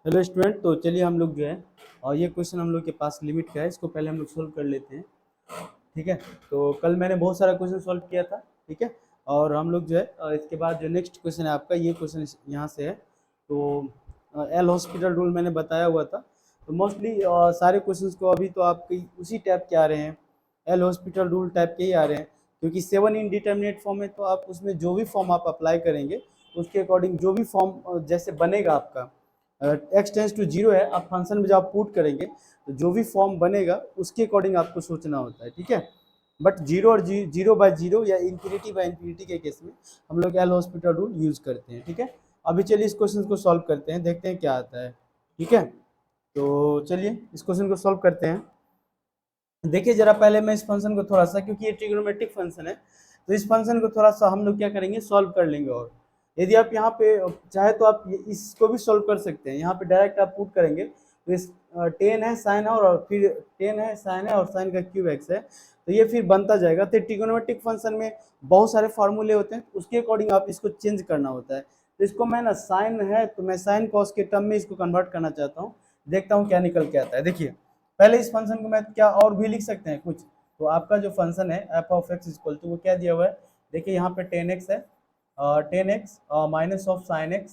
Hello student, तो चलिए हम लोग जो है और ये क्वेश्चन हम लोग के पास लिमिट का है, इसको पहले हम लोग सोल्व कर लेते हैं। ठीक है, तो कल मैंने बहुत सारा क्वेश्चन सॉल्व किया था। ठीक है, और हम लोग जो है इसके बाद जो नेक्स्ट क्वेश्चन है आपका, ये क्वेश्चन यहाँ से है। तो एल हॉस्पिटल रूल मैंने बताया हुआ था। तो मोस्टली सारे क्वेश्चंस को अभी तो आपके उसी टाइप के आ रहे हैं, एल हॉस्पिटल रूल टाइप के ही आ रहे हैं, क्योंकि 7 इंडिटरमिनेट फॉर्म है। तो आप उसमें जो भी फॉर्म आप अप्लाई करेंगे उसके अकॉर्डिंग जो भी फॉर्म जैसे बनेगा आपका, एक्स टेंस टू जीरो है, आप फंक्शन में जब आप पुट करेंगे तो जो भी फॉर्म बनेगा उसके अकॉर्डिंग आपको सोचना होता है। ठीक है, बट जीरो और जीरो बाय जीरो या इंफिनिटी बाय इंफिनिटी के केस में हम लोग एल हॉस्पिटल रूल यूज करते हैं। ठीक है, अभी चलिए इस क्वेश्चन को सॉल्व करते हैं, देखते हैं क्या आता है। ठीक है, तो चलिए इस क्वेश्चन को सॉल्व करते हैं। देखिए जरा पहले मैं इस फंक्शन को थोड़ा सा, क्योंकि ये ट्रिग्नोमेट्रिक फंक्शन है, तो इस फंक्शन को थोड़ा सा हम लोग क्या करेंगे, सॉल्व कर लेंगे। और यदि आप यहाँ पे चाहे तो आप इसको भी सॉल्व कर सकते हैं। यहाँ पे डायरेक्ट आप पुट करेंगे तो इस 10 है साइन है और फिर 10 है साइन है और साइन का क्यूब एक्स है, तो ये फिर बनता जाएगा। तो ट्रिग्नोमेट्रिक फंक्शन में बहुत सारे फार्मूले होते हैं, उसके अकॉर्डिंग आप इसको चेंज करना होता है। तो इसको मैं ना साइन है तो मैं साइन कॉस के टर्म में इसको कन्वर्ट करना चाहता हूँ, देखता हूँ क्या निकल के आता है। देखिए पहले इस फंक्शन को मैं क्या और भी लिख सकते हैं कुछ, तो आपका जो फंक्शन है F of X equal to वो क्या दिया हुआ है, देखिए यहाँ पे 10x है, 10x minus of sine x,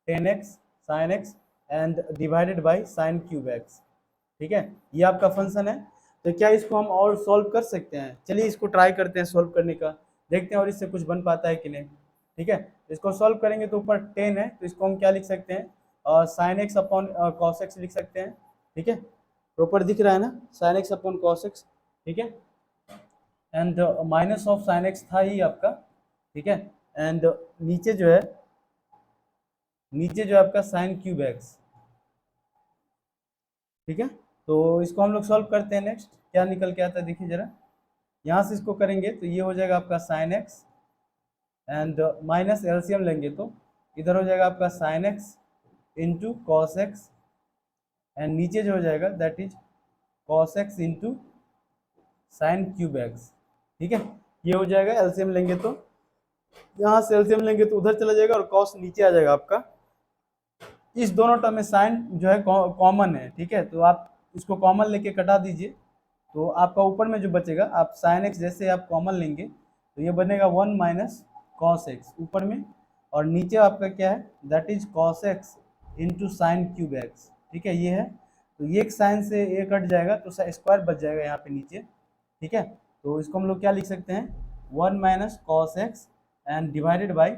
10x sign X and divided by sine cube x. ठीक है, ये आपका फंक्शन है। तो क्या इसको हम और सॉल्व कर सकते हैं? चलिए इसको ट्राई करते हैं सॉल्व करने का, देखते हैं और इससे कुछ बन पाता है कि नहीं। ठीक है, इसको सॉल्व करेंगे तो ऊपर 10 है तो इसको हम क्या लिख सकते हैं, sine x upon cos x लिख सकते हैं। ठीक है, प्रॉपर दिख रहा है ना, sine x upon cos x. ठीक है, and minus of sine x था ही आपका। ठीक है, एंड नीचे जो है आपका साइन क्यूब एक्स। ठीक है, तो इसको हम लोग सॉल्व करते हैं। नेक्स्ट क्या निकल के आता है देखिए जरा, यहाँ से इसको करेंगे तो ये हो जाएगा आपका sign X and minus LCM लेंगे तो इधर हो जाएगा आपका sign X into cos x and नीचे जो हो जाएगा that is cos x into sine cube x. ठीक है, ये हो जाएगा, एलसीएम लेंगे तो यहाँ से एलसीएम लेंगे तो उधर चला जाएगा और कॉस नीचे आ जाएगा आपका। इस दोनों टर्म में साइन जो है कॉमन है। ठीक है, तो आप इसको कॉमन लेके कटा दीजिए, तो आपका ऊपर में जो बचेगा, आप साइन एक्स जैसे आप कॉमन लेंगे तो ये बनेगा 1 माइनस कॉस एक्स ऊपर में, और नीचे आपका क्या है that is cos x into sine cube x. ठीक है, ये है, तो ये एक साइन से ये कट जाएगा तो स्क्वायर बच जाएगा यहाँ पे नीचे। ठीक है, तो इसको हम लोग क्या लिख सकते हैं, 1 minus cos x and divided by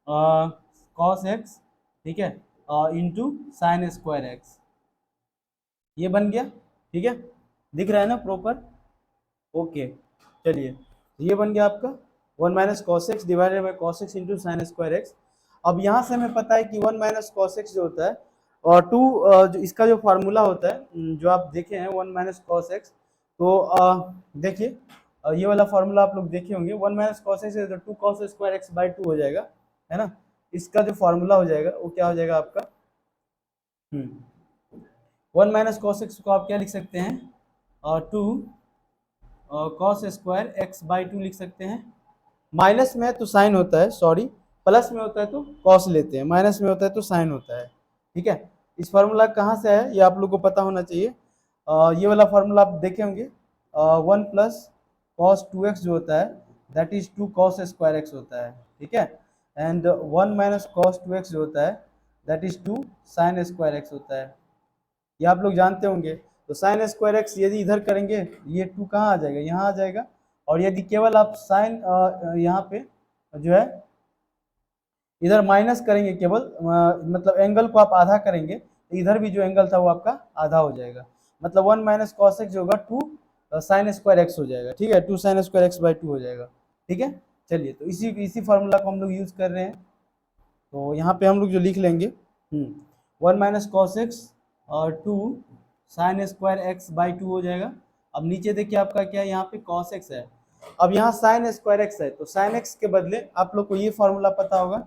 cos x. ठीक है, इंटू साइन स्क्वायर एक्स, ये बन गया। ठीक है, दिख रहा है ना प्रॉपर? ओके, चलिए ये बन गया आपका 1 minus cos x divided by cos x into sine square x. अब यहाँ से हमें पता है कि 1 माइनस कॉस एक्स जो होता है और 2 जो इसका जो फार्मूला होता है जो आप देखे हैं 1 माइनस कॉस एक्स, तो देखिए ये वाला फार्मूला आप लोग देखे होंगे, 1 माइनस कॉस एक्स तो 2 कॉस स्क्वायर एक्स बाई 2 हो जाएगा, है ना। इसका जो फार्मूला हो जाएगा वो क्या हो जाएगा आपका, 1 माइनस कॉस एक्स को आप क्या लिख सकते हैं, और 2 कॉस स्क्वायर एक्स बाई 2 लिख सकते हैं। माइनस में है तो साइन होता है, सॉरी, प्लस में होता है तो कॉस लेते हैं, माइनस में होता है तो साइन होता है। ठीक है, इस फार्मूला कहाँ से है ये आप लोग को पता होना चाहिए। ये वाला फार्मूला आप देखे होंगे, 1 प्लस कॉस 2x जो होता है that is 2 cos square x होता है। ठीक है, एंड 1 माइनस कॉस 2x जो होता है that is 2 sine square x होता है, ये आप लोग जानते होंगे। तो साइन स्क्वायर एक्स यदि इधर करेंगे ये 2 कहाँ आ जाएगा, यहाँ आ जाएगा, और यदि केवल आप साइन यहाँ पे जो है इधर माइनस करेंगे केवल, मतलब एंगल को आप आधा करेंगे तो इधर भी जो एंगल था वो आपका आधा हो जाएगा, मतलब 1 माइनस कॉस एक्स होगा 2 साइन स्क्वायर एक्स हो जाएगा। ठीक है, 2 साइन स्क्वायर एक्स बाई 2 हो जाएगा। ठीक है, चलिए तो इसी फार्मूला को हम लोग यूज कर रहे हैं, तो यहाँ पे हम लोग जो लिख लेंगे 1 माइनस कॉस एक्स और 2 साइन स्क्वायर एक्स बाई 2 हो जाएगा। अब नीचे देखिए आपका क्या है, यहाँ पे कॉस एक्स है, अब यहाँ साइन स्क्वायर एक्स है, तो साइन एक्स के बदले आप लोग को ये फार्मूला पता होगा,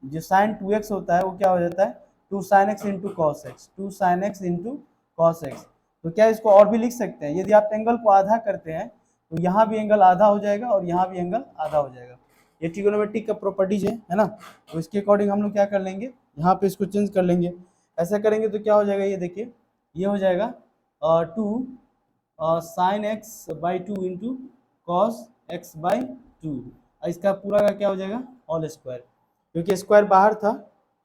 जो साइन 2x होता है वो क्या हो जाता है 2 sign X into cos x, 2 sign X into cos x. तो क्या इसको और भी लिख सकते हैं, यदि आप एंगल को आधा करते हैं तो यहाँ भी एंगल आधा हो जाएगा और यहाँ भी एंगल आधा हो जाएगा। ये ट्रिगोनोमेट्रिक का प्रॉपर्टीज है ना, तो इसके अकॉर्डिंग हम लोग क्या कर लेंगे, यहाँ पे इसको चेंज कर लेंगे। ऐसा करेंगे तो क्या हो जाएगा, ये देखिए, ये हो जाएगा 2 sine x by 2 into cos x by 2। इसका पूरा का क्या हो जाएगा, होल स्क्वायर, क्योंकि स्क्वायर बाहर था,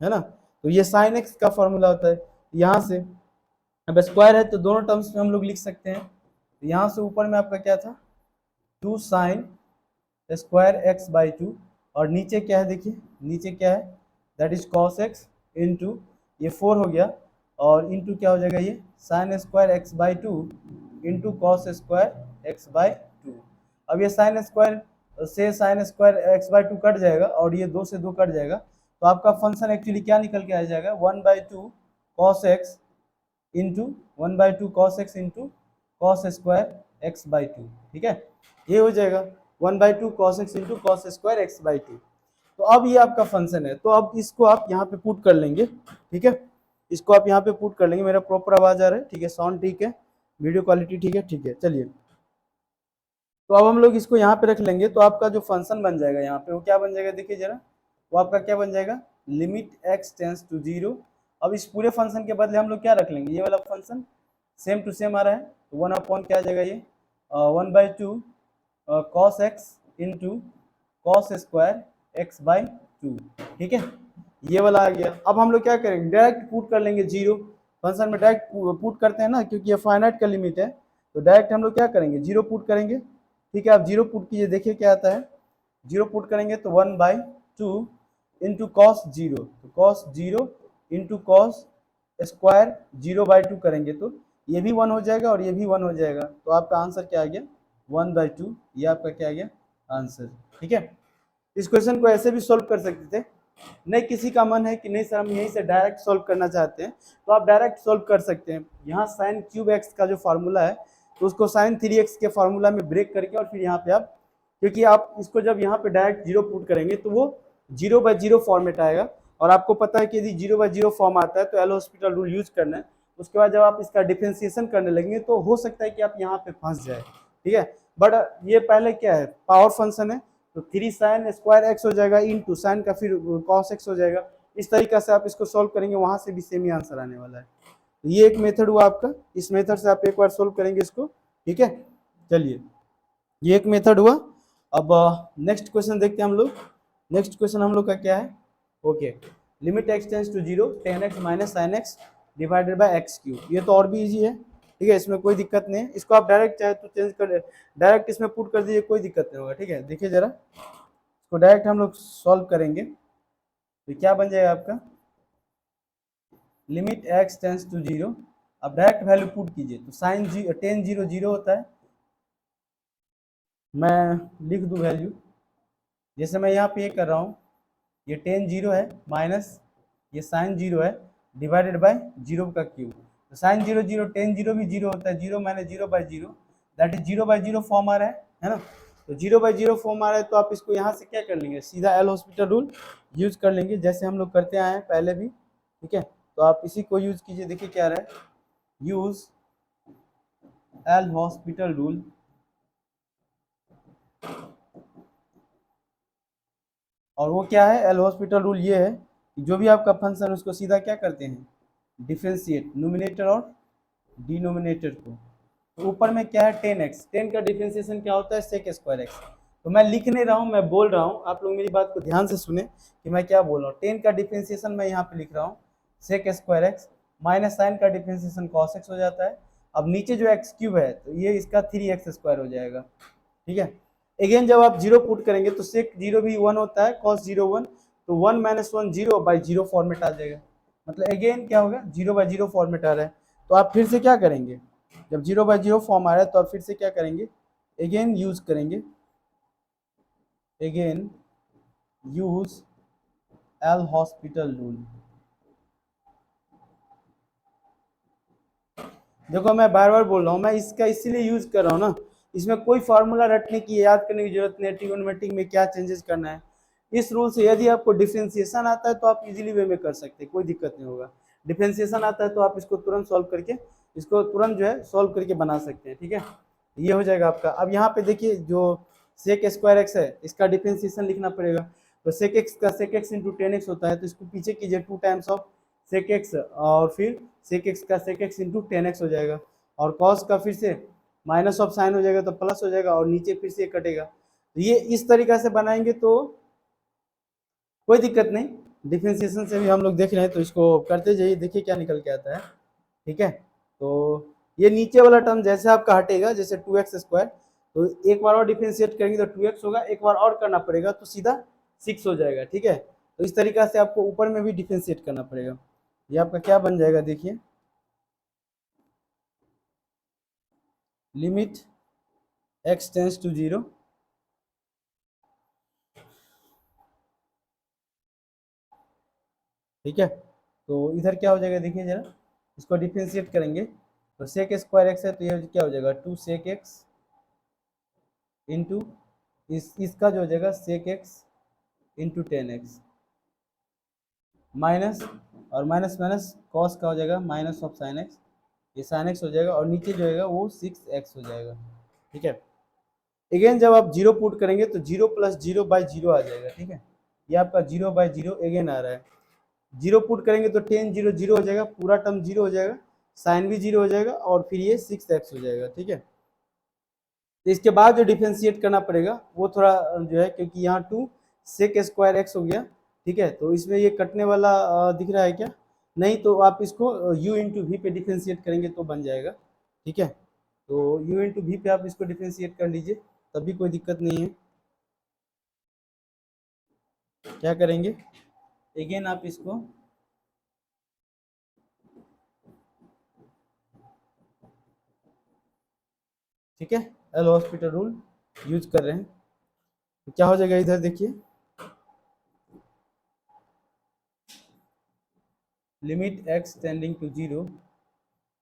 है ना। तो ये साइन एक्स का फॉर्मूला होता है यहाँ से। अब स्क्वायर है तो दोनों टर्म्स में हम लोग लिख सकते हैं। तो यहाँ से ऊपर में आपका क्या था, 2 साइन स्क्वायर एक्स बाई 2, और नीचे क्या है, देखिए नीचे क्या है, that is cos x into ये 4 हो गया, और इंटू क्या हो जाएगा, ये sine square x by 2 into cos square x by 2। अब ये साइन स्क्वायर से sine square x by 2 cut जाएगा, और ये 2 से 2 कट जाएगा, तो आपका फंक्शन एक्चुअली क्या निकल के आ जाएगा, 1/2 cos x into 1/2 cos x into cos square x by 2। ठीक है, ये हो जाएगा 1/2 cos x into cos square x by 2। तो अब ये आपका फंक्शन है, तो अब इसको आप यहाँ पे पुट कर लेंगे। ठीक है, इसको आप यहाँ पे पुट कर लेंगे। मेरा प्रॉपर आवाज आ रहा है, ठीक है, साउंड ठीक है, वीडियो क्वालिटी ठीक है, ठीक है। चलिए, तो अब हम लोग इसको यहाँ पे रख लेंगे, तो आपका जो फंक्शन बन जाएगा यहाँ पे वो क्या बन जाएगा, देखिए जरा, वो आपका क्या बन जाएगा, लिमिट x टेंस टू 0। अब इस पूरे फंक्शन के बदले हम लोग क्या रख लेंगे, ये वाला फंक्शन सेम टू सेम आ रहा है, तो 1 अपॉन क्या आ जाएगा, ये 1/2 cos x into cos square x by 2। ठीक है, ये वाला आ गया। अब हम लोग क्या करेंगे, डायरेक्ट पुट कर लेंगे 0, फंक्शन में डायरेक्ट पुट करते हैं ना, क्योंकि ये फाइनाइट का लिमिट है, तो डायरेक्ट हम लोग क्या करेंगे, 0 पुट करेंगे। ठीक है, आप 0 पुट कीजिए, देखिए क्या आता है, 0 पुट करेंगे तो 1/2 इंटू कॉस 0, तो कॉस 0 इंटू कॉस स्क्वायर 0/2 करेंगे तो ये भी 1 हो जाएगा और ये भी 1 हो जाएगा, तो आपका आंसर क्या आ गया, 1/2। ये आपका क्या आ गया आंसर। ठीक है, इस क्वेश्चन को ऐसे भी सॉल्व कर सकते थे। नहीं किसी का मन है कि नहीं सर हम यहीं से डायरेक्ट सॉल्व करना चाहते हैं, तो आप डायरेक्ट सॉल्व कर सकते हैं। यहाँ साइन क्यूब एक्स का जो फार्मूला है, तो उसको साइन 3x के फार्मूला में ब्रेक करके, और फिर यहाँ पे आप, क्योंकि आप इसको जब यहाँ पे डायरेक्ट 0 पुट करेंगे तो वो 0/0 फॉर्मेट आएगा, और आपको पता है कि यदि 0/0 फॉर्म आता है तो एल हॉस्पिटल रूल यूज करना है। उसके बाद जब आप इसका डिफरेंशिएशन करने लगेंगे तो हो सकता है कि आप यहाँ पे फंस जाए। ठीक है, बट ये पहले क्या है, पावर फंक्शन है, तो 3 साइन स्क्वायर एक्स हो जाएगा इंटू साइन का फिर कॉस एक्स हो जाएगा। इस तरीके से आप इसको सॉल्व करेंगे, वहां से भी सेम ही आंसर आने वाला है। तो ये एक मेथड हुआ आपका, इस मेथड से आप एक बार सोल्व करेंगे इसको। ठीक है, चलिए, ये एक मेथड हुआ। अब नेक्स्ट क्वेश्चन देखते हैं हम लोग। नेक्स्ट क्वेश्चन हम लोग का क्या है, okay, limit x tends to 0 tan x minus sine X divided by X cube. ये तो और भी इजी है, ठीक है, इसमें कोई दिक्कत नहीं है। इसको आप डायरेक्ट चाहे तो चेंज कर, डायरेक्ट इसमें पुट कर दीजिए, कोई दिक्कत नहीं होगा। ठीक है, देखिए जरा, इसको डायरेक्ट हम लोग सॉल्व करेंगे तो क्या बन जाएगा आपका, लिमिट x टेंस टू 0। अब डायरेक्ट वैल्यू पुट कीजिए तो साइन tan 0 0 होता है। मैं लिख दूं वैल्यू, जैसे मैं यहाँ पे ये कर रहा हूँ, ये tan 0 है माइनस ये साइन 0 है डिवाइडेड बाय 0 का क्यूब। तो साइन 0 0 tan 0 भी 0 होता है, 0 माइनस 0/0, दैट इज 0/0 फॉर्म आ रहा है ना। तो 0/0 फॉर्म आ रहा है, तो आप इसको यहाँ से क्या कर लेंगे, सीधा एल हॉस्पिटल रूल यूज कर लेंगे, जैसे हम लोग करते आए हैं पहले भी। ठीक है, तो आप इसी को यूज कीजिए, देखिए क्या रहा है, यूज एल हॉस्पिटल रूल। और वो क्या है, एल हॉस्पिटल रूल ये है कि जो भी आपका फंक्शन है उसको सीधा क्या करते हैं, डिफरेंशिएट न्यूमरेटर और डिनोमिनेटर को। तो ऊपर में क्या है, 10x, 10 का डिफरेंशिएशन क्या होता है, सेक स्क्वायर एक्स। तो मैं लिख नहीं रहा हूँ, मैं बोल रहा हूँ, आप लोग मेरी बात को ध्यान से सुने कि मैं क्या बोल रहा हूँ। 10 का डिफरेंशिएशन मैं यहाँ पे लिख रहा हूँ sec square X, minus sine का डिफरेंशिएशन कॉस एक्स हो जाता है। अब नीचे जो एक्स क्यूब है तो ये इसका 3x² हो जाएगा। ठीक है, अगेन जब आप 0 पुट करेंगे तो सेक 0 भी 1 होता है, कॉस 0 1, तो 1 माइनस 1 0/0 फॉर्मेट आ जाएगा। मतलब अगेन क्या होगा, 0/0 फॉर्मेट आ रहा है। तो आप फिर से क्या करेंगे, जब 0/0 फॉर्म आ रहा है तो आप फिर से क्या करेंगे, अगेन यूज करेंगे, again use L hospital rule. देखो मैं बार बार बोल रहा हूँ, मैं इसका इसीलिए यूज कर रहा हूँ ना, इसमें कोई फार्मूला रटने की, याद करने की जरूरत नहीं है, ट्रिगोनोमेट्रिक में क्या चेंजेस करना है। इस रूल से यदि आपको डिफरेंशिएशन आता है तो आप इजीली वे में कर सकते हैं, कोई दिक्कत नहीं होगा। डिफरेंशिएशन आता है तो आप इसको तुरंत सॉल्व करके, इसको तुरंत जो है सॉल्व करके बना सकते हैं। ठीक है, ये हो जाएगा आपका। अब यहाँ पे देखिए जो सेक स्क्वायर एक्स है इसका डिफरेंशिएशन लिखना पड़ेगा, तो सेक एक्स का सेक एक्स इंटू 10x होता है, तो इसको पीछे कीजिए 2 टाइम्स ऑफ सेक एक्स और फिर सेक एक्स का sec X into tan X हो जाएगा, और कॉस का फिर से माइनस ऑफ साइन हो जाएगा तो प्लस हो जाएगा, और नीचे फिर से कटेगा। तो ये इस तरीका से बनाएंगे तो कोई दिक्कत नहीं। डिफ्रेंसिएशन से भी हम लोग देख रहे हैं, तो इसको करते जाइए, देखिए क्या निकल के आता है। ठीक है, तो ये नीचे वाला टर्म जैसे आपका हटेगा, जैसे 2x², तो एक बार और डिफ्रेंशिएट करेंगे तो 2x होगा, एक बार और करना पड़ेगा तो सीधा 6 हो जाएगा। ठीक है, तो इस तरीका से आपको ऊपर में भी डिफ्रेंशिएट करना पड़ेगा। ये आपका क्या बन जाएगा, देखिए, लिमिट x टेंस टू 0। ठीक है, तो इधर क्या हो जाएगा, देखिए जरा, इसको डिफ्रेंशिएट करेंगे तो sec² x है, तो ये क्या हो जाएगा 2 sec x इंटू इसका जो हो जाएगा sec x into 10x minus, और माइनस माइनस कॉस का हो जाएगा माइनस ऑफ साइन एक्स, ये साइन एक्स हो जाएगा, और नीचे जो है वो 6x हो जाएगा। ठीक है, अगेन जब आप जीरो पुट करेंगे तो 0 + 0/0 आ जाएगा। ठीक है, ये आपका 0/0 अगेन आ रहा है। जीरो पुट करेंगे तो टेन 0 0 हो जाएगा, पूरा टर्म 0 हो जाएगा, साइन भी 0 हो जाएगा, और फिर ये 6x हो जाएगा। ठीक है, तो इसके बाद जो डिफ्रेंशिएट करना पड़ेगा वो थोड़ा जो है, क्योंकि यहाँ 2 sec² x हो गया। ठीक है, तो इसमें ये कटने वाला दिख रहा है क्या, नहीं, तो आप इसको u इंटू वी पे डिफ्रेंशिएट करेंगे तो बन जाएगा। ठीक है, तो u इंटू वी पे आप इसको डिफ्रेंशिएट कर लीजिए, तभी कोई दिक्कत नहीं है। क्या करेंगे, अगेन आप इसको ठीक है एल हॉस्पिटल रूल यूज कर रहे हैं, तो क्या हो जाएगा, इधर देखिए, लिमिट x टेंडिंग टू 0,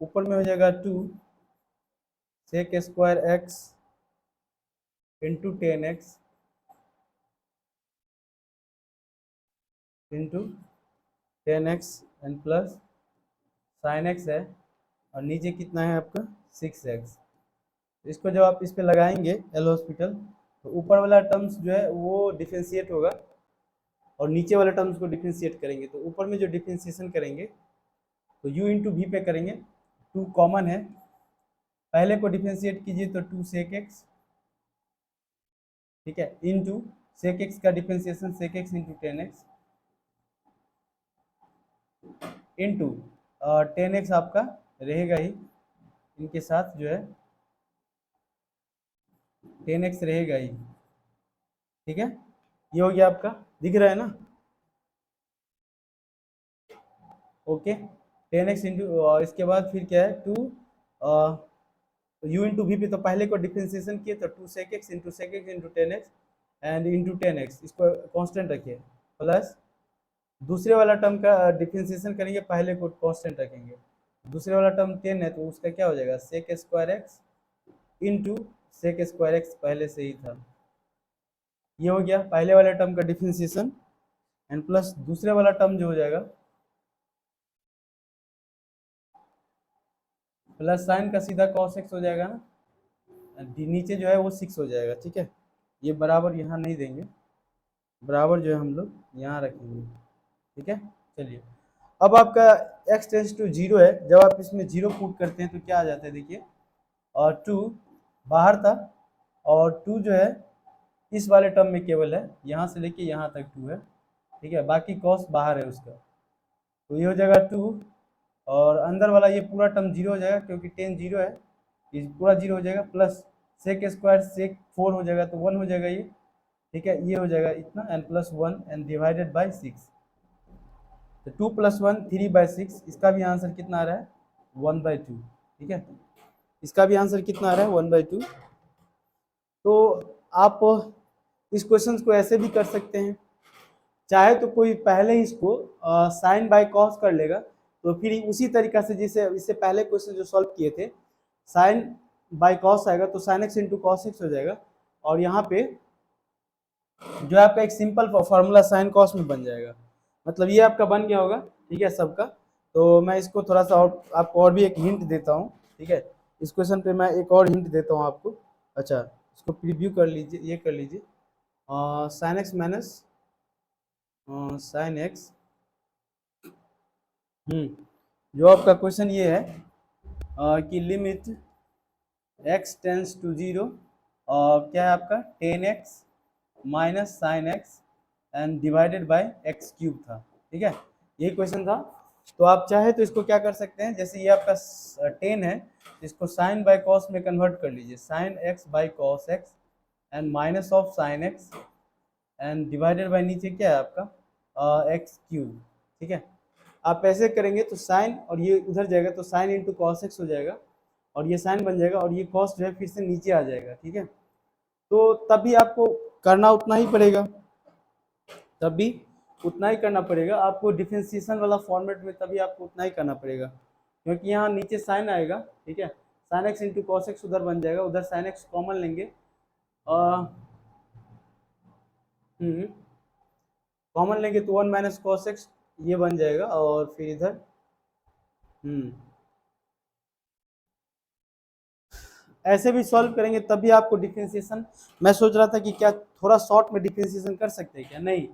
ऊपर में हो जाएगा 2 sec² x into 10x into 10x and plus sine x है, और नीचे कितना है आपका 6x। इसको जब आप इस पे लगाएंगे एल हॉस्पिटल, तो ऊपर वाला टर्म्स जो है वो डिफ्रेंशिएट होगा, और नीचे वाले टर्म्स को डिफ्रेंशिएट करेंगे। तो ऊपर में जो डिफ्रेंशिएशन करेंगे तो u इंटू वी पे करेंगे, 2 कॉमन है, पहले को डिफ्रेंशिएट कीजिए तो 2 sec x, ठीक है, इंटू sec x का differentiation sec x into 10x into 10x आपका रहेगा ही, इनके साथ जो है 10x रहेगा ही। ठीक है, ये हो गया आपका, दिख रहा है ना, ओके। 10x इंटू, और इसके बाद फिर क्या है 2 u इंटू वी पे, तो पहले को डिफ्रेंशिएशन किए तो 2 sec x into 10x and into 10x, इसको कांस्टेंट रखिए, प्लस दूसरे वाला टर्म का डिफ्रेंशिएशन करेंगे, पहले को कांस्टेंट रखेंगे, दूसरे वाला टर्म 10 है तो उसका क्या हो जाएगा sec² x into sec² x पहले से ही था। ये हो गया पहले वाले टर्म का डिफ्रेंशिएशन, एंड प्लस दूसरे वाला टर्म जो हो जाएगा प्लस साइन का सीधा cos x हो जाएगा ना, नीचे जो है वो 6 हो जाएगा। ठीक है, ये बराबर यहाँ नहीं देंगे, बराबर जो है हम लोग यहाँ रखेंगे। ठीक है, चलिए, अब आपका x टेंस टू 0 है, जब आप इसमें 0 पुट करते हैं तो क्या आ जाता है, देखिए, और 2 बाहर था, और 2 जो है इस वाले टर्म में केवल है, यहाँ से लेके यहाँ तक 2 है। ठीक है, बाकी कॉस बाहर है उसका, तो ये हो जाएगा 2, और अंदर वाला ये पूरा टर्म 0 हो जाएगा, क्योंकि 10 0 है, ये पूरा 0 हो जाएगा, प्लस sec² sec 4 हो जाएगा तो 1 हो जाएगा ये। ठीक है, ये हो जाएगा इतना, and plus 1 and divided by 6, तो 2 + 1 3/6, इसका भी आंसर कितना आ रहा है 1/2। ठीक है, इसका भी आंसर कितना आ रहा है 1/2। तो आप इस क्वेश्चन को ऐसे भी कर सकते हैं, चाहे तो कोई पहले ही इसको साइन बाय कॉस कर लेगा, तो फिर उसी तरीका से जैसे इससे पहले क्वेश्चन जो सॉल्व किए थे, साइन बाय कॉस आएगा तो sign X into cos X हो जाएगा, और यहाँ पे जो आपका एक सिंपल फॉर्मूला साइन कॉस में बन जाएगा। मतलब ये आपका बन गया होगा। ठीक है सबका, तो मैं इसको थोड़ा सा और आपको और भी एक हिंट देता हूँ। ठीक है, इस क्वेश्चन पे मैं एक और हिंट देता हूँ आपको। अच्छा, इसको प्रीव्यू कर लीजिए, ये कर लीजिए, sine X minus sine X जो आपका क्वेश्चन ये है कि limit x tends to zero, क्या है आपका 10x minus sine X and divided by X cube था। ठीक है, यही क्वेश्चन था। तो आप चाहे तो इसको क्या कर सकते हैं, जैसे ये आपका 10 है, इसको साइन बाय कॉस में कन्वर्ट कर लीजिए, sine x by cos x and minus of sine X and divided bye नीचे क्या है आपका एक्स क्यूब। ठीक है, आप ऐसे करेंगे तो साइन और ये उधर जाएगा तो साइन इंटू कॉस एक्स हो जाएगा और ये साइन बन जाएगा और ये कॉस जो है फिर से नीचे आ जाएगा। ठीक है, तो तभी आपको करना उतना ही पड़ेगा, तभी उतना ही करना पड़ेगा आपको डिफरेंशिएशन वाला फॉर्मेट में, तभी आपको उतना ही करना पड़ेगा क्योंकि यहाँ नीचे साइन आएगा। ठीक है, sign X into cos x उधर बन जाएगा, उधर साइन एक्स कॉमन लेंगे, कॉमन लेंगे तो 1 माइनस कॉस एक्स ये बन जाएगा और फिर इधर ऐसे भी सॉल्व करेंगे तभी आपको डिफरेंशिएशन। मैं सोच रहा था कि क्या थोड़ा शॉर्ट में डिफरेंशिएशन कर सकते हैं क्या, नहीं,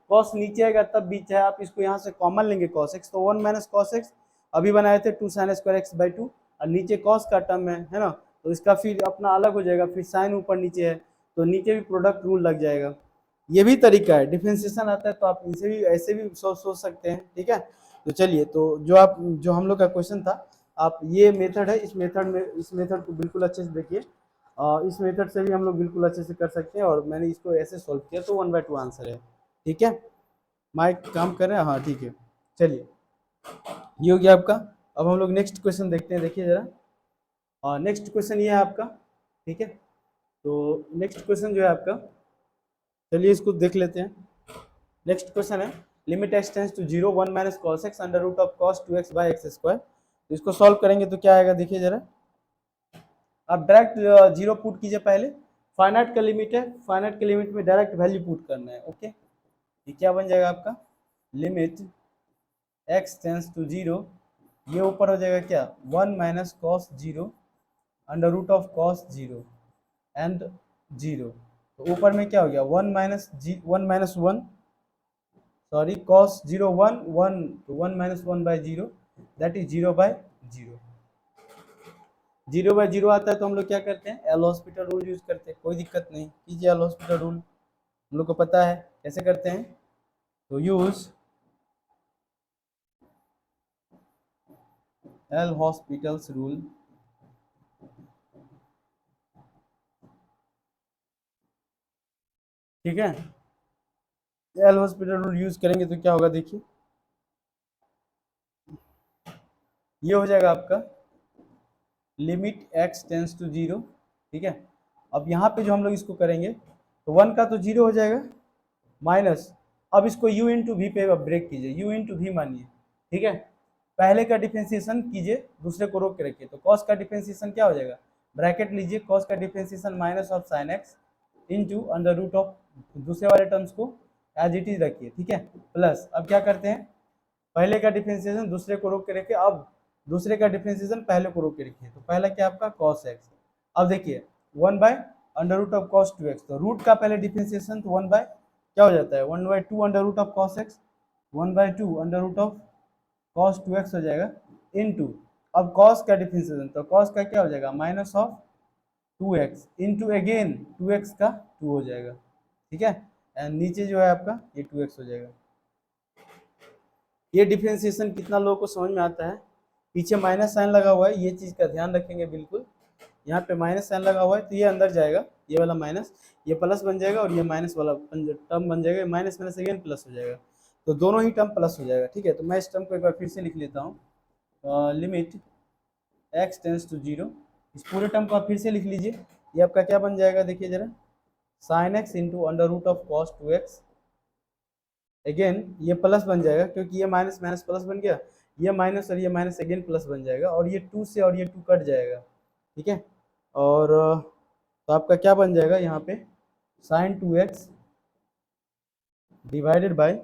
कॉस नीचे आएगा तब भी चाहे आप इसको यहाँ से कॉमन लेंगे कॉस एक्स, तो 1 माइनस कॉस एक्स अभी बनाए थे 2 साइन स्क्वायर एक्स बाई 2 और नीचे कॉस का टर्म है ना, तो इसका फिर अपना अलग हो जाएगा, फिर साइन ऊपर नीचे है तो नीचे भी प्रोडक्ट रूल लग जाएगा। ये भी तरीका है, डिफरेंशिएशन आता है तो आप इनसे भी ऐसे भी सोच सकते हैं। ठीक है, तो चलिए, तो जो हम लोग का क्वेश्चन था, आप ये मेथड है, इस मेथड को बिल्कुल अच्छे से देखिए, इस मेथड से भी हम लोग बिल्कुल अच्छे से कर सकते हैं और मैंने इसको ऐसे सॉल्व किया तो 1/2 आंसर है। ठीक है, माइक काम कर रहे हैं, हाँ ठीक है। चलिए, ये हो गया आपका। अब हम लोग नेक्स्ट क्वेश्चन देखते हैं, देखिए जरा, नेक्स्ट क्वेश्चन ये है आपका। ठीक है, तो नेक्स्ट क्वेश्चन जो है आपका, चलिए इसको देख लेते हैं। नेक्स्ट क्वेश्चन है limit X tends to zero 1 minus cos X under root of cos 2x by X square. तो इसको सॉल्व करेंगे तो क्या आएगा, देखिए जरा, आप डायरेक्ट जीरो पुट कीजिए पहले, फाइनाइट का लिमिट है, फाइनाइट के लिमिट में डायरेक्ट वैल्यू पुट करना है। ओके, ये क्या बन जाएगा आपका, limit X tends to zero, ये ऊपर हो जाएगा क्या 1 minus cos zero under root of cos zero and zero, तो ऊपर में क्या हो गया 1 सॉरी कॉस जीरो 1 तो 1 minus 1 by zero that is 0/0। 0/0 आता है तो हम लोग क्या करते हैं, एल हॉस्पिटल रूल यूज करते हैं, कोई दिक्कत नहीं, कीजिए एल हॉस्पिटल रूल, हम लोग को पता है कैसे करते हैं, तो यूज एल हॉस्पिटल्स रूल। ठीक है, एल हॉस्पिटल रूल यूज करेंगे तो क्या होगा, देखिए ये हो जाएगा आपका limit X tends to zero. ठीक है, अब यहाँ पे जो हम लोग इसको करेंगे तो 1 का तो 0 हो जाएगा माइनस, अब इसको u इंटू वी पे ब्रेक कीजिए, u इंटू वी मानिए। ठीक है, पहले का डिफरेंशिएशन कीजिए, दूसरे को रोक के रखिए, तो कॉस का डिफरेंशिएशन क्या हो जाएगा, ब्रैकेट लीजिए, कॉस का differentiation minus of sine X into under root of दूसरे वाले टर्म्स को एज इट इज रखिए। ठीक है, प्लस अब क्या करते हैं, पहले का डिफरेंशिएशन दूसरे को रोक के रखिए, अब दूसरे का डिफरेंशिएशन पहले को रोक के रखिए, तो पहला क्या आपका कॉस एक्स, अब देखिए 1 by under root of cos 2x, तो रूट का पहले डिफरेंशिएशन तो 1 बाय क्या हो जाता है 1/2 under root of cos X, 1/2 under root of cos 2x हो जाएगा इनटू, अब कॉस का डिफरेंशिएशन तो कॉस का क्या हो जाएगा minus of 2x into again 2x का 2 हो जाएगा। ठीक है, एंड नीचे जो है आपका ये 2x हो जाएगा। ये डिफरेंशिएशन कितना लोगों को समझ में आता है, पीछे माइनस साइन लगा हुआ है, ये चीज़ का ध्यान रखेंगे बिल्कुल, यहाँ पे माइनस साइन लगा हुआ है तो ये अंदर जाएगा, ये वाला माइनस, ये प्लस बन जाएगा और ये माइनस वाला टर्म बन जाएगा, माइनस माइनस अगेन प्लस हो जाएगा, तो दोनों ही टर्म प्लस हो जाएगा। ठीक है, तो मैं इस टर्म को एक बार फिर से लिख लेता हूँ, limit X tends to zero, इस पूरे टर्म को आप फिर से लिख लीजिए, ये आपका क्या बन जाएगा, देखिए जरा, sine X into under root of cos 2x, again ये प्लस बन जाएगा क्योंकि ये माइनस माइनस प्लस बन गया, ये माइनस और ये माइनस अगेन प्लस बन जाएगा और ये 2 से और ये 2 कट जाएगा। ठीक है, और तो आपका क्या बन जाएगा यहाँ पे साइन 2x डिवाइडेड बाय,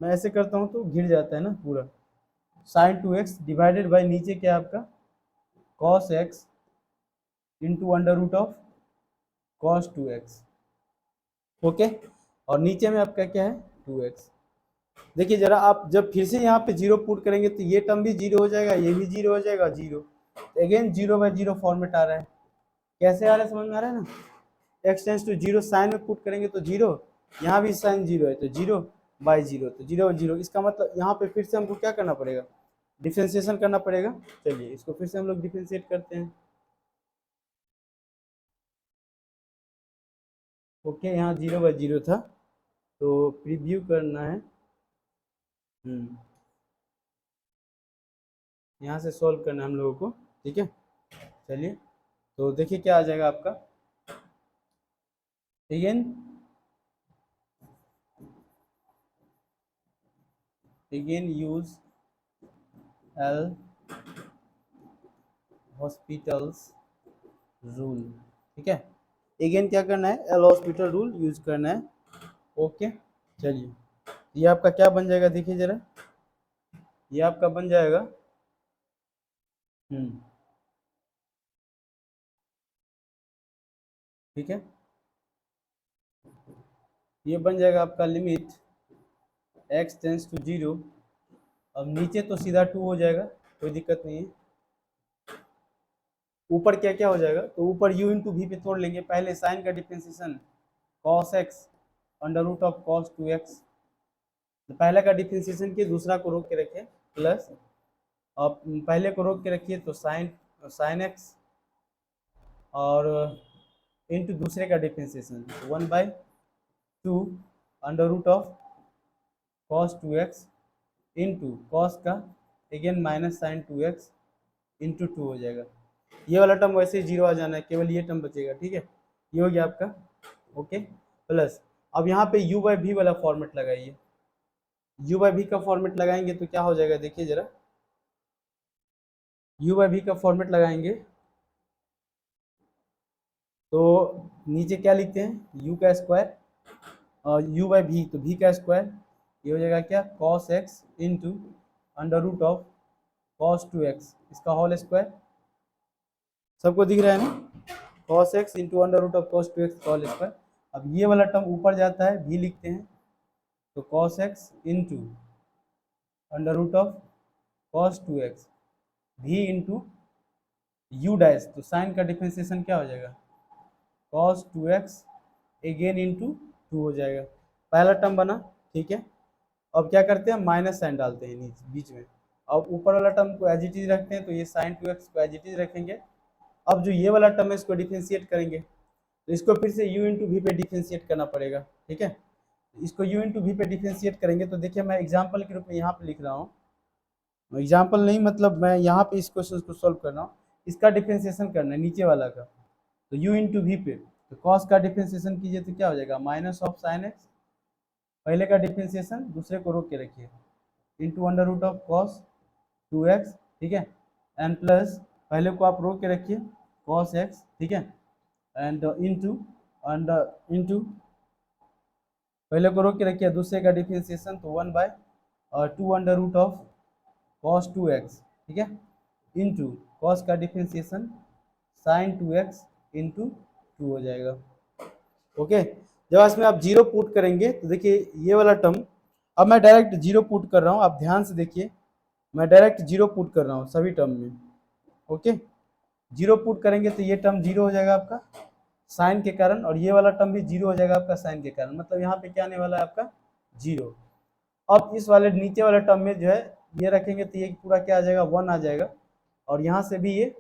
मैं ऐसे करता हूँ तो घिर जाता है ना पूरा, साइन 2x डिवाइडेड बाय नीचे क्या आपका cos x into under root of cos 2x। Okay, और नीचे में आपका क्या है 2x। देखिए जरा, आप जब फिर से यहाँ पे जीरो पुट करेंगे तो ये टर्म भी जीरो हो जाएगा, ये भी जीरो हो जाएगा, zero, again zero by zero format आ रहा है। कैसे आ रहा है, समझ में आ रहा है ना। X tends to zero sine में पुट करेंगे तो जीरो, यहाँ भी साइन जीरो है तो जीरो बाय जीरो, तो जीरो बाय जीरो। इसका मतलब यहाँ पे फिर से हमको क्या करना पड़ेगा, डिफ्रेंशिएशन करना पड़ेगा। चलिए इसको फिर से हम लोग डिफ्रेंशिएट करते हैं। ओके, यहाँ जीरो बाय जीरो था, तो प्रीव्यू करना है। यहाँ से सॉल्व करना है हम लोगों को, ठीक है। चलिए तो देखिए क्या आ जाएगा आपका, again use L hospitals rule, ठीक है। अगेन क्या करना है, एल हॉस्पिटल रूल यूज करना है। ओके चलिए, ये आपका क्या बन जाएगा, देखिए जरा, ये आपका बन जाएगा ठीक है, ये बन जाएगा आपका limit x tends to zero. अब नीचे तो सीधा टू हो जाएगा, कोई दिक्कत नहीं है। ऊपर क्या क्या हो जाएगा, तो ऊपर u इंटू वी पे तोड़ लेंगे। पहले साइन का differentiation cos x under root of cos 2x, पहले का डिफ्रेंसिएशन किए, दूसरा को रोक के रखे प्लस, अब पहले को रोक के रखिए तो साइन एक्स और इंटू दूसरे का differentiation 1/2 under root of cos 2x into cos का again minus sine 2x into 2 हो जाएगा। ये वाला टर्म वैसे ही जीरो आ जाना है, केवल ये टर्म बचेगा, ठीक है। ये हो गया आपका, ओके प्लस। अब यहाँ पे u बाई वी वाला फॉर्मेट लगाइए। u बाई वी का फॉर्मेट लगाएंगे तो क्या हो जाएगा, देखिए जरा, u बाई वी का फॉर्मेट लगाएंगे तो नीचे क्या लिखते हैं, u का स्क्वायर और u बाई वी, तो v का स्क्वायर, ये हो जाएगा क्या, cos x into under root of cos 2x, इसका होल स्क्वायर। सबको दिख रहा है ना, cos x into under root of cos 2x का होल स्क्वायर। अब ये वाला टर्म ऊपर जाता है, v लिखते हैं, तो cos x into under root of cos 2x v into u dash, तो साइन का डिफरेंशिएशन क्या हो जाएगा, cos 2x अगेन इंटू 2 हो जाएगा। पहला टर्म बना, ठीक है। अब क्या करते हैं, माइनस साइन डालते हैं नीचे बीच में। अब ऊपर वाला टर्म को एज इट इज रखते हैं, तो ये साइन 2x को एज इट इज रखेंगे। अब जो ये वाला टर्म है इसको डिफरेंशिएट करेंगे, तो इसको फिर से u इंटू वी पे डिफरेंशिएट करना पड़ेगा, ठीक है। इसको u इंटू वी पे डिफरेंशिएट करेंगे तो देखिए, मैं एग्जाम्पल के रूप में यहाँ पे लिख रहा हूँ, एग्जाम्पल नहीं मतलब मैं यहाँ पे इस क्वेश्चन को सॉल्व कर रहा हूँ। इसका डिफरेंशिएशन करना है नीचे वाला का, तो u इंटू वी पे, तो कॉस का डिफरेंशिएशन कीजिए तो क्या हो जाएगा, माइनस ऑफ साइन एक्स, पहले का डिफरेंशिएशन दूसरे को रोक के रखिए, into under root of cos 2x, ठीक है, एंड प्लस पहले को आप रोक के रखिए कॉस x, ठीक है, एंड इंटू अंडर इंटू पहले को रोक के रखिए दूसरे का डिफरेंशिएशन, तो 1/2 under root of cos 2x, ठीक है, इंटू कॉस का डिफरेंशिएशन साइन 2x इंटू 2 हो जाएगा। ओके, जब इसमें आप जीरो पुट करेंगे तो देखिए ये वाला टर्म, अब मैं डायरेक्ट जीरो पुट कर रहा हूँ, आप ध्यान से देखिए, मैं डायरेक्ट जीरो पुट कर रहा हूँ सभी टर्म में। ओके, जीरो पुट करेंगे तो ये टर्म जीरो हो जाएगा आपका साइन के कारण, और ये वाला टर्म भी जीरो हो जाएगा आपका साइन के कारण, मतलब यहाँ पे क्या आने वाला है आपका, जीरो। अब इस वाले नीचे वाले टर्म में जो है ये रखेंगे तो ये पूरा क्या आ जाएगा, 1 आ जाएगा, और यहाँ से भी ये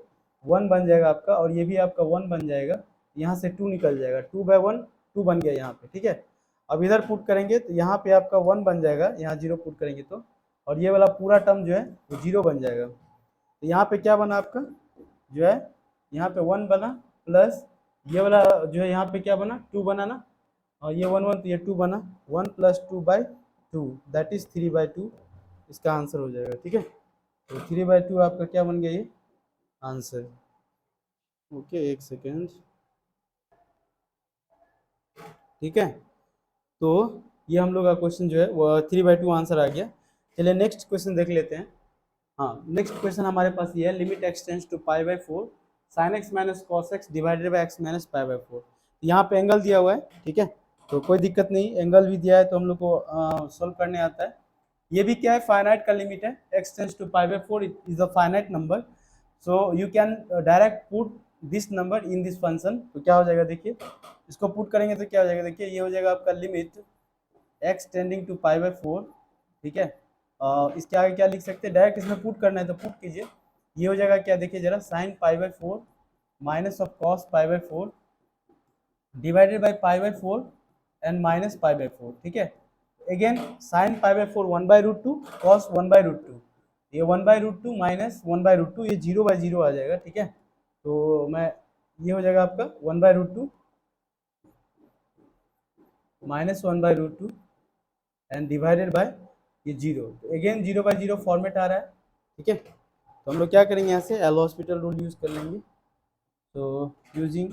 1 बन जाएगा आपका, और ये भी आपका 1 बन जाएगा, यहाँ से 2 निकल जाएगा, 2/1 2 बन गया यहाँ पे, ठीक है। अब इधर पुट करेंगे तो यहाँ पे आपका 1 बन जाएगा, यहाँ जीरो पुट करेंगे तो, और ये वाला पूरा टर्म जो है वो जीरो बन जाएगा। तो यहाँ पे क्या बना आपका, जो है यहाँ पे 1 बना, प्लस ये वाला जो है यहाँ पे क्या बना, 2 बना ना, और ये 1 1 तो ये 2 बना, 1 + 2/2 दैट इज 3/2, इसका आंसर हो जाएगा, ठीक है। तो 3/2 आपका क्या बन गया, ये आंसर। ओके, एक सेकेंड, ठीक है। तो ये हम लोग का क्वेश्चन जो है वो 3/2 आंसर आ गया। चलिए नेक्स्ट क्वेश्चन देख लेते हैं। हाँ, नेक्स्ट क्वेश्चन हमारे पास ये है, limit x tends to π/4 sin x minus cos x divided by x minus π/4। यहाँ पे एंगल दिया हुआ है, ठीक है, तो कोई दिक्कत नहीं, एंगल भी दिया है तो हम लोग को सॉल्व करने आता है। ये भी क्या है, फाइनाइट का लिमिट है, x tends to pi by 4 is a finite number, so you can direct put this number in this function. तो क्या हो जाएगा देखिए, इसको पुट करेंगे तो क्या हो जाएगा देखिए, ये हो जाएगा आपका limit x tending to pi by 4, ठीक है। इसके आगे क्या लिख सकते हैं, डायरेक्ट इसमें पुट करना है तो पुट कीजिए, ये हो जाएगा क्या देखिए जरा, sine pi by 4 minus of cos pi by 4 divided by pi by 4 and minus pi by 4, ठीक है। Again sine pi by 4 1/√2 cos 1/√2, ये 1/√2 माइनस 1/√2, ये 0/0 आ जाएगा, ठीक है। तो मैं, ये हो जाएगा आपका 1/√2 माइनस 1/√2 एंड डिवाइडेड बाय ये 0, तो अगेन 0/0 फॉर्मेट आ रहा है, ठीक है। तो हम लोग क्या करेंगे, यहाँ से एल हॉस्पिटल रूल यूज कर लेंगे। तो यूजिंग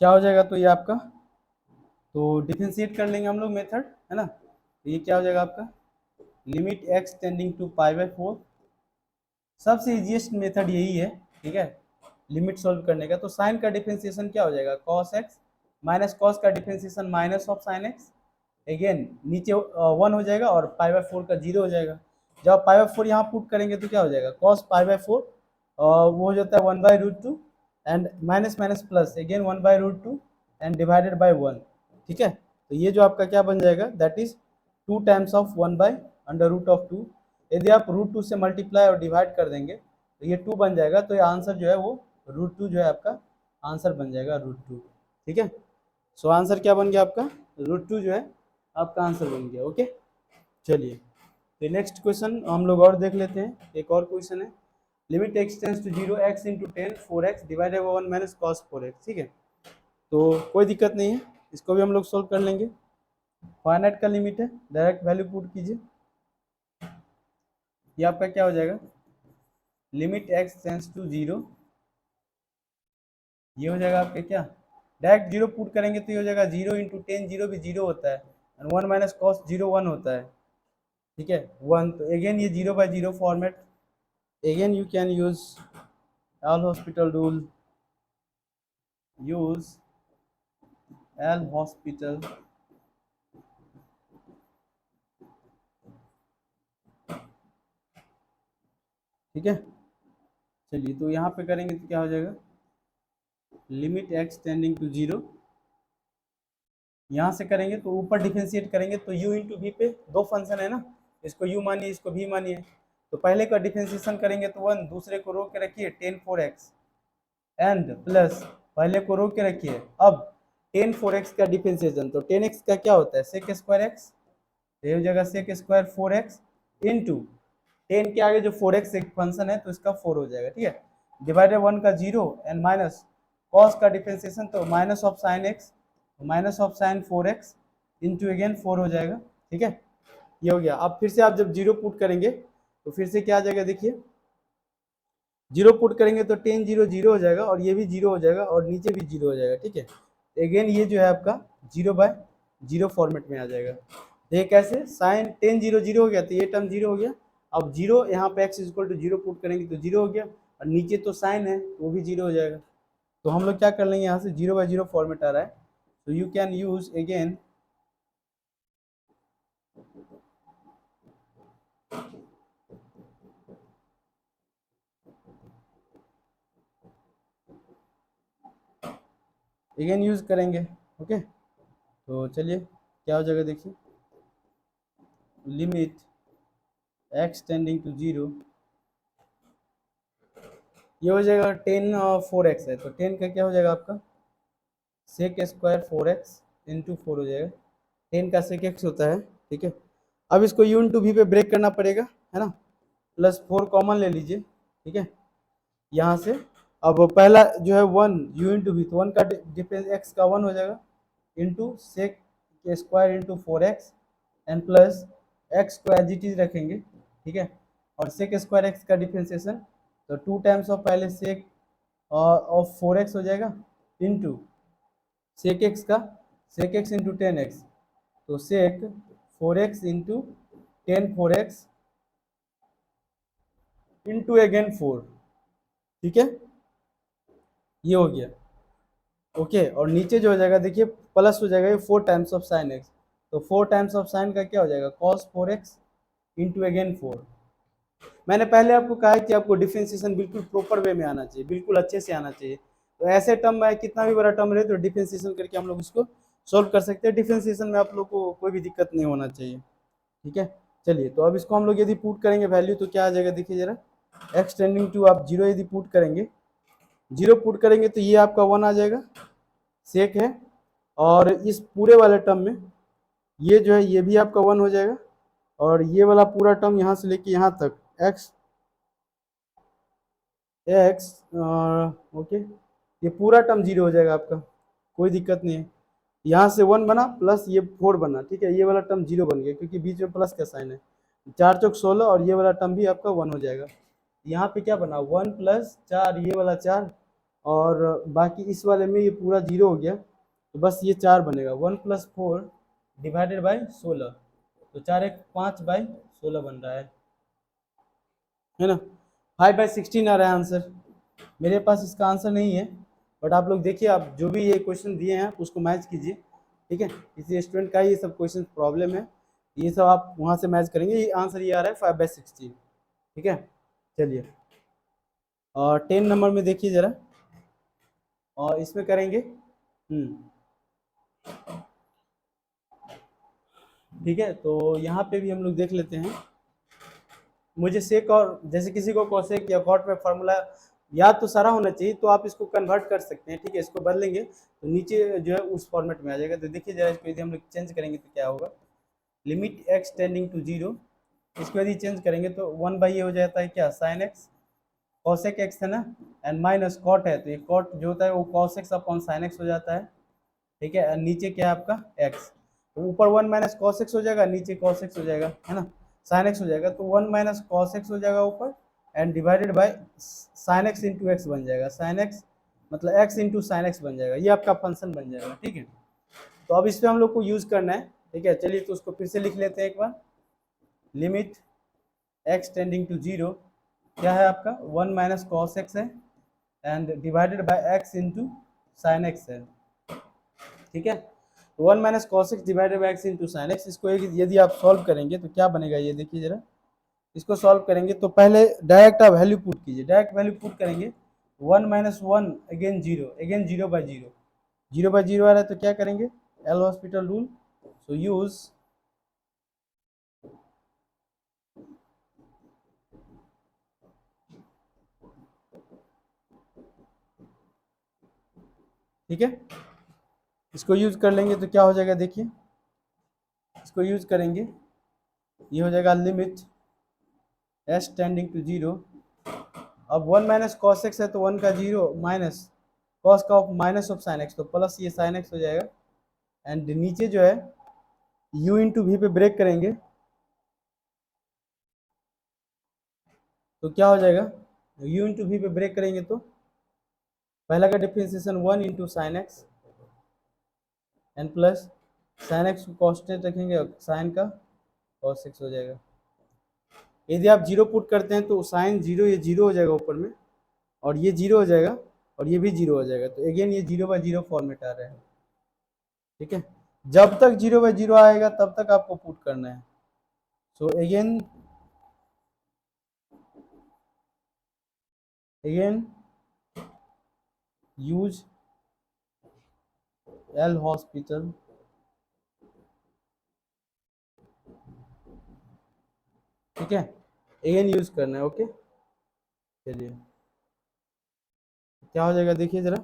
क्या हो जाएगा, तो ये आपका, तो डिफरेंशिएट कर लेंगे हम लोग मेथड, है ना। तो ये क्या हो जाएगा आपका, limit x tending to pi by 4, सबसे इजीएस्ट मेथड यही है, ठीक है, लिमिट सॉल्व करने का। तो साइन का डिफरेंशिएशन क्या हो जाएगा, cos x माइनस कॉस का differentiation minus of sign x, again नीचे 1 हो जाएगा और पाई बाय 4 का 0 हो जाएगा। जब आप पाई बाय 4 यहाँ पुट करेंगे तो क्या हो जाएगा, cos पाई बाय 4 वो हो जाता है 1/√2 and minus minus plus again 1/√2 and divided by 1, ठीक है। तो ये जो आपका क्या बन जाएगा, दैट इज 2 टाइम्स ऑफ 1/√2। यदि आप √2 से मल्टीप्लाई और डिवाइड कर देंगे तो ये 2 बन जाएगा, तो ये आंसर जो है वो √2 जो है आपका आंसर बन जाएगा √2, ठीक है। सो आंसर क्या बन गया आपका, √2 जो है आपका आंसर बन गया, ओके। चलिए, तो नेक्स्ट क्वेश्चन हम लोग और देख लेते हैं, एक और क्वेश्चन है, limit x tends to 0 x into 10 4x divided by 1 minus cos 4x, ठीक है। तो कोई दिक्कत नहीं है, इसको भी हम लोग सोल्व कर लेंगे, फाइनाइट का लिमिट है, डायरेक्ट वैल्यू पुट कीजिए, ये आपका क्या हो जाएगा, लिमिट x टेंड्स टू 0, ये हो जाएगा आपका क्या, डायरेक्ट 0 पुट करेंगे तो ये हो जाएगा 0 इंटू 10, 0 भी 0 होता है, एंड 1 माइनस कॉस 0 1 होता है, ठीक है 1। तो अगेन ये 0/0 format, again you can use L hospital rule, use L hospital, ठीक है। चलिए, तो यहाँ पे करेंगे तो क्या हो जाएगा, लिमिट x टेंडिंग टू 0, यहाँ से करेंगे तो ऊपर डिफरेंशिएट करेंगे तो u इंटू वी पे दो फंक्शन है ना, इसको u मानिए इसको v मानिए, तो पहले का डिफरेंशिएशन करेंगे तो 1, दूसरे को रोक के रखिए tan 4x एंड प्लस पहले को रोक के रखिए, अब tan 4x का डिफरेंशिएशन, तो tan x का क्या होता है sec स्क्वायर x, ये हो जाएगा sec स्क्वायर 4x इंटू 10 के आगे जो 4x एक फंक्शन है तो इसका 4 हो जाएगा, ठीक है, डिवाइडेड 1 का 0 एंड माइनस कॉस का डिफरेंशिएशन तो minus of sign x minus of sign 4x into again 4 हो जाएगा, ठीक है। ये हो गया। अब फिर से आप जब 0 पुट करेंगे तो फिर से क्या आ जाएगा देखिए, 0 पुट करेंगे तो 10 0 0 हो जाएगा और ये भी 0 हो जाएगा और नीचे भी 0 हो जाएगा, ठीक है। अगेन ये जो है आपका 0/0 फॉर्मेट में आ जाएगा। ये कैसे, साइन 10 0 0 हो गया तो ये टर्म 0 हो गया, अब 0 यहाँ पे x इक्वल टू 0 पुट करेंगे तो 0 हो गया, और नीचे तो साइन है तो वो भी 0 हो जाएगा। तो हम लोग क्या कर लेंगे, यहाँ से 0/0 फॉर्मेट आ रहा है, तो you can use again use करेंगे, ओके। तो चलिए क्या हो जाएगा देखिए, लिमिट x टेंडिंग टू 0, ये हो जाएगा 10 4x है तो 10 का क्या हो जाएगा आपका सेक स्क्वायर 4x इंटू 4 हो जाएगा, 10 का सेक x होता है, ठीक है। अब इसको u इंटू वी पे ब्रेक करना पड़ेगा, है ना, प्लस 4 कॉमन ले लीजिए, ठीक है, यहाँ से। अब पहला जो है 1 u इंटू वी, तो 1 का डिफरेंस x का 1 हो जाएगा into sec square into 4x and plus x को एज इट इज रखेंगे, ठीक है, और सेक स्क्वायर x का डिफरेंशिएशन तो 2 टाइम्स ऑफ पहले सेक ऑफ 4x हो जाएगा इंटू सेक एक्स का सेक एक्स इंटू 10x, तो सेक 4x into 10 4x into again 4, ठीक है, ये हो गया। ओके, और नीचे जो हो जाएगा देखिए प्लस हो जाएगा ये 4 टाइम्स ऑफ साइन एक्स, तो 4 टाइम्स ऑफ साइन का क्या हो जाएगा कॉस 4x इंटू अगेन 4। मैंने पहले आपको कहा है कि आपको डिफरेंशिएशन बिल्कुल प्रॉपर वे में आना चाहिए, बिल्कुल अच्छे से आना चाहिए। तो ऐसे टर्म में कितना भी बड़ा टर्म रहे तो डिफरेंशिएशन करके हम लोग इसको सॉल्व कर सकते हैं। डिफरेंशिएशन में आप लोग को कोई भी दिक्कत नहीं होना चाहिए, ठीक है। चलिए, तो अब इसको हम लोग यदि पुट करेंगे वैल्यू तो क्या आ जाएगा देखिए जरा, एक्स टेंडिंग टू आप 0 यदि पुट करेंगे, 0 पुट करेंगे तो ये आपका 1 आ जाएगा, सेक है। और इस पूरे वाले टर्म में ये जो है ये भी आपका 1 हो जाएगा, और ये वाला पूरा टर्म यहाँ से लेके यहाँ तक एक्स एक्स ओके, ये पूरा टर्म 0 हो जाएगा आपका, कोई दिक्कत नहीं है। यहाँ से 1 बना प्लस ये 4 बना, ठीक है, ये वाला टर्म 0 बन गया क्योंकि बीच में प्लस का साइन है। 4 चौक 16 और ये वाला टर्म भी आपका 1 हो जाएगा। यहाँ पे क्या बना 1 प्लस 4, ये वाला 4, और बाकी इस वाले में ये पूरा 0 हो गया, तो बस ये 4 बनेगा। 1 प्लस 4 डिवाइडेड बाई 16, तो 4 एक 5 बाई 16 बन रहा है ना। 5/16 आ रहा है आंसर। मेरे पास इसका आंसर नहीं है, बट आप लोग देखिए, आप जो भी ये क्वेश्चन दिए हैं उसको मैच कीजिए, ठीक है। किसी स्टूडेंट का ये सब क्वेश्चन प्रॉब्लम है, ये सब आप वहाँ से मैच करेंगे, ये आंसर ये आ रहा है 5/16, ठीक है। चलिए, और 10 नंबर में देखिए ज़रा, और इसमें करेंगे ठीक है। तो यहाँ पे भी हम लोग देख लेते हैं। मुझे सेक और जैसे किसी को कोसेक या कॉट में फार्मूला याद तो सारा होना चाहिए, तो आप इसको कन्वर्ट कर सकते हैं, ठीक है। इसको बदलेंगे तो नीचे जो है उस फॉर्मेट में आ जाएगा। तो देखिए जरा, इसको यदि हम लोग चेंज करेंगे तो क्या होगा, लिमिट एक्स टेंडिंग टू 0, इसको यदि चेंज करेंगे तो 1 ये हो जाता है क्या साइन एक्स, कॉसेक एक्स है ना, एंड माइनस कॉट है, तो ये कॉट जो होता है वो cos x upon sine x हो जाता है, ठीक है। नीचे क्या है आपका एक्स, तो ऊपर 1 माइनस कॉस एक्स हो जाएगा, नीचे कॉस एक्स हो जाएगा, है ना, साइन एक्स हो जाएगा, तो 1 माइनस कॉस एक्स हो जाएगा ऊपर, and divided by sine X into x बन जाएगा। साइन एक्स मतलब एक्स इंटू साइन एक्स बन जाएगा, ये आपका फंक्शन बन जाएगा, ठीक है। तो अब इस पर हम लोग को यूज करना है, ठीक है। चलिए, तो उसको फिर से लिख लेते हैं एक बार। लिमिट एक्स टेंडिंग टू 0 क्या है आपका 1 माइनस कॉस एक्स है, and divided by x into sine x है, ठीक है। 1 minus cos x divided by x into sine x, इसको यदि आप सॉल्व करेंगे तो क्या बनेगा, ये देखिए जरा। इसको सॉल्व करेंगे तो पहले डायरेक्ट आप वैल्यू पुट कीजिए, डायरेक्ट वैल्यू पुट करेंगे 1 माइनस 1 अगेन 0, अगेन 0/0, 0/0 आ रहा है तो क्या करेंगे, एल हॉस्पिटल रूल, सो यूज ठीक है। इसको यूज कर लेंगे तो क्या हो जाएगा देखिए, इसको यूज करेंगे, ये हो जाएगा लिमिट एस टेंडिंग टू 0। अब 1 माइनस कॉस एक्स है तो 1 का 0 माइनस कॉस का माइनस ऑफ साइन एक्स, तो प्लस ये साइन एक्स हो जाएगा, एंड नीचे जो है u इंटू वी पे ब्रेक करेंगे तो क्या हो जाएगा, u इंटू वी पे ब्रेक करेंगे तो पहला का differentiation 1 into sine X and plus sine x को कॉन्स्टेंट रखेंगे और साइन का कॉस एक्स हो जाएगा। यदि आप 0 पुट करते हैं तो साइन 0 ये 0 हो जाएगा ऊपर में, और ये 0 हो जाएगा, और ये भी 0 हो जाएगा, तो अगेन ये 0/0 फॉर्मेट आ रहा है, ठीक है। जब तक 0/0 आएगा तब तक आपको पुट करना है। So again use L hospital, ठीक है, अगेन यूज करना है, ओके। चलिए, क्या हो जाएगा देखिए जरा,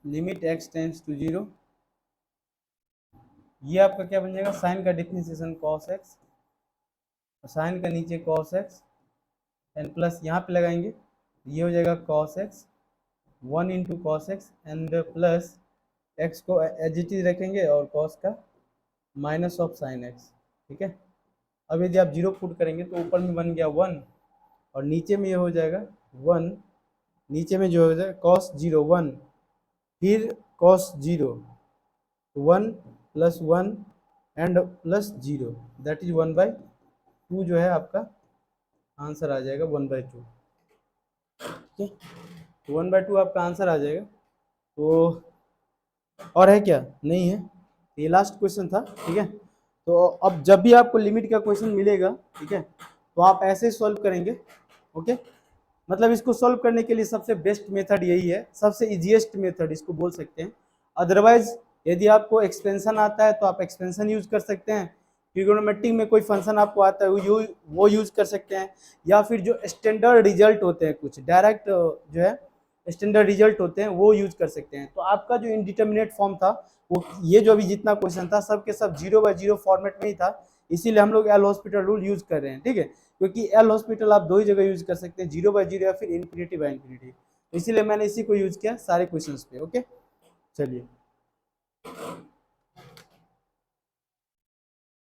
लिमिट एक्स टेंड्स टू 0, ये आपका क्या बन जाएगा, साइन का डिफरेंशिएशन कॉस एक्स, साइन का नीचे कॉस एक्स, एंड प्लस यहाँ पे लगाएंगे, ये हो जाएगा cos x 1 into cos x, and plus x को एज इट इज रखेंगे और कॉस का माइनस ऑफ साइन एक्स, ठीक है। अब यदि आप 0 पुट करेंगे तो ऊपर में बन गया 1, और नीचे में ये हो जाएगा 1, नीचे में जो हो जाएगा कॉस 0 1, फिर cos 0 1 plus 1 and plus zero, that is 1/2 जो है आपका आंसर आ जाएगा 1/2। ठीक है, 1/2 आपका आंसर आ जाएगा। तो और है क्या, नहीं है, ये लास्ट क्वेश्चन था। ठीक है, तो अब जब भी आपको लिमिट का क्वेश्चन मिलेगा, ठीक है, तो आप ऐसे सॉल्व करेंगे। ओके, मतलब इसको सॉल्व करने के लिए सबसे बेस्ट मेथड यही है, सबसे इजीएस्ट मेथड इसको बोल सकते हैं। अदरवाइज यदि आपको एक्सपेंशन आता है तो आप एक्सपेंशन यूज कर सकते हैं, ट्रिगोनोमेट्रिक में कोई फंक्शन आपको आता है वो यूज कर सकते हैं, या फिर जो स्टैंडर्ड रिजल्ट होते हैं कुछ डायरेक्ट जो है स्टैंडर्ड रिजल्ट होते हैं वो यूज कर सकते हैं। तो आपका जो इनडिटर्मिनेट फॉर्म था वो ये जो अभी जितना क्वेश्चन था सब के सब 0/0 फॉर्मेट में ही था, इसीलिए हम लोग एल हॉस्पिटल रूल यूज कर रहे हैं। ठीक है, क्योंकि एल हॉस्पिटल आप दो ही जगह यूज कर सकते हैं, 0/0 या फिर इन्फिनिटी बाय इन्फिनिटी, तो इसीलिए मैंने इसी को यूज किया सारे क्वेश्चंस पे। ओके, चलिए